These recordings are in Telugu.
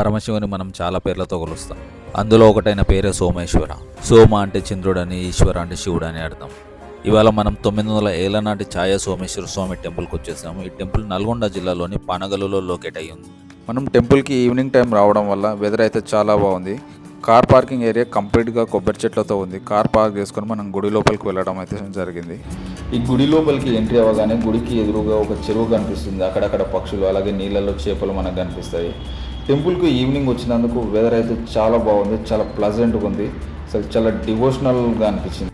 పరమశివుని మనం చాలా పేర్లతో కొలుస్తాం. అందులో ఒకటైన పేరే సోమేశ్వర. సోమ అంటే చంద్రుడని, ఈశ్వర అంటే శివుడు అని అర్థం. ఇవాళ మనం 900 ఏళ్ల నాటి ఛాయ సోమేశ్వర స్వామి టెంపుల్కి వచ్చేసాము. ఈ టెంపుల్ నల్గొండ జిల్లాలోని పానగలులో లొకేట్ అయ్యి ఉంది. మనం టెంపుల్కి ఈవినింగ్ టైం రావడం వల్ల వెదర్ అయితే చాలా బాగుంది. కార్ పార్కింగ్ ఏరియా కంప్లీట్గా కొబ్బరి చెట్లతో ఉంది. కార్ పార్క్ చేసుకొని మనం గుడి లోపలికి వెళ్ళడం అయితే జరిగింది. ఈ గుడి లోపలికి ఎంట్రీ అవ్వగానే గుడికి ఎదురుగా ఒక చెరువు కనిపిస్తుంది. అక్కడక్కడ పక్షులు, అలాగే నీళ్ళల్లో చేపలు మనకు కనిపిస్తాయి. టెంపుల్కి ఈవినింగ్ వచ్చినందుకు వెదర్ అయితే చాలా బాగుంది, చాలా ప్లజెంట్గా ఉంది. అసలు చాలా డివోషనల్గా అనిపించింది.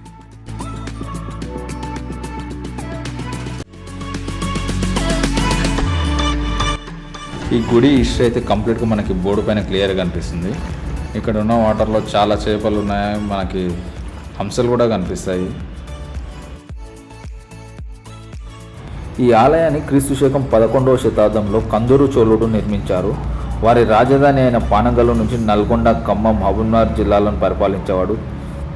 ఈ గుడి హిస్టరీ అయితే కంప్లీట్గా మనకి బోర్డు పైన క్లియర్గా కనిపిస్తుంది. ఇక్కడ ఉన్న వాటర్లో చాలా చేపలు ఉన్నాయి, మనకి హంసలు కూడా కనిపిస్తాయి. ఈ ఆలయాన్ని క్రీస్తు శకం 11వ శతాబ్దంలో కందూరు చోళుడు నిర్మించారు. వారి రాజధాని అయిన పానగల్ నుంచి నల్గొండ, ఖమ్మం, మహబూబ్నగర్ జిల్లాలను పరిపాలించేవాడు.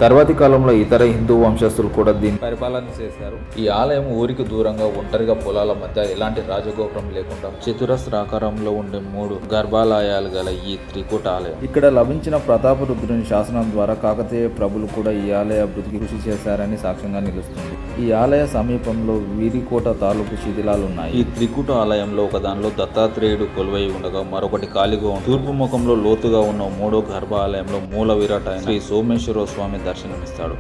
తర్వాతి కాలంలో ఇతర హిందూ వంశస్థులు కూడా దీన్ని పరిపాలన చేశారు. ఈ ఆలయం ఊరికి దూరంగా ఒంటరిగా పొలాల మధ్య ఎలాంటి రాజగోపురం లేకుండా చతురస్రాకారంలో ఉండే 3 గర్భాలయాలు గల ఈ త్రికూట ఆలయం. ఇక్కడ లభించిన ప్రతాపరుద్రుని శాసనం ద్వారా కాకతీయ ప్రభులు కూడా ఈ ఆలయ అభివృద్ధికి కృషి చేశారని సాక్ష్యంగా నిలుస్తుంది. ఈ ఆలయ సమీపంలో వీరికోట తాలూకు శిథిలాలు ఉన్నాయి. ఈ త్రికూట ఆలయంలో ఒకదానిలో దత్తాత్రేయుడు కొలువై ఉండగా మరొకటి ఖాళీగా ఉంది. తూర్పు ముఖంలో లోతుగా ఉన్న 3వ గర్భాలయంలో మూల విరాట్ అయిన శ్రీ సోమేశ్వర స్వామి దర్శనమిస్తాడు.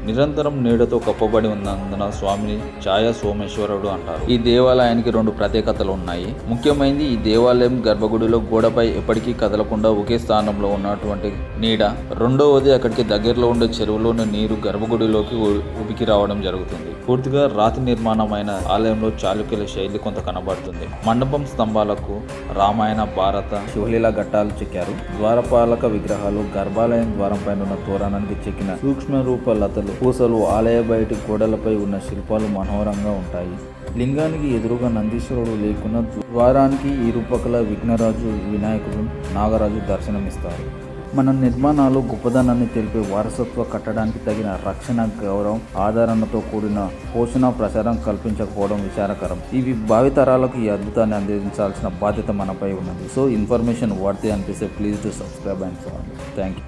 నిరంతరం నీడతో కప్పబడి ఉన్నందున స్వామిని ఛాయ సోమేశ్వరుడు అంటారు. ఈ దేవాలయానికి 2 ప్రత్యేకతలు ఉన్నాయి. ముఖ్యమైనది ఈ దేవాలయం గర్భగుడిలో గోడపై ఎప్పటికీ కదలకుండా ఒకే స్థానంలో ఉన్నటువంటి నీడ. రెండవది అక్కడికి దగ్గరలో ఉండే చెరువులోని నీరు గర్భగుడిలోకి ఉబికి రావడం జరుగుతుంది. పూర్తిగా రాతి నిర్మాణమైన ఆలయంలో చాళుక్యుల శైలి కొంత కనబడుతుంది. మండపం స్తంభాలకు రామాయణ, భారత, శివలీల ఘట్టాలు చెక్కారు. ద్వారపాలక విగ్రహాలు, గర్భాలయం ద్వారం పైన ఉన్న తోరణానికి చెక్కిన సూక్ష్మ రూప లతలు, పూసలు, ఆలయ బయటి గోడలపై ఉన్న శిల్పాలు మనోహరంగా ఉంటాయి. లింగానికి ఎదురుగా నందీశ్వరుడు లేకున్న ద్వారానికి ఇరుపక్కల విఘ్నరాజు, వినాయకుడు, నాగరాజు దర్శనమిస్తారు. మన నిర్మాణాలు గొప్పదనాన్ని తెలిపే వారసత్వ కట్టడానికి తగిన రక్షణ, గౌరవం, ఆదరణతో కూడిన పోషణ, ప్రచారం కల్పించకపోవడం విచారకరం. ఇవి భావితరాలకు ఈ అద్భుతాన్ని అందించాల్సిన బాధ్యత మనపై ఉన్నది. సో ఇన్ఫర్మేషన్ వర్తీ అనిపిస్తే please to subscribe and follow. Thank you.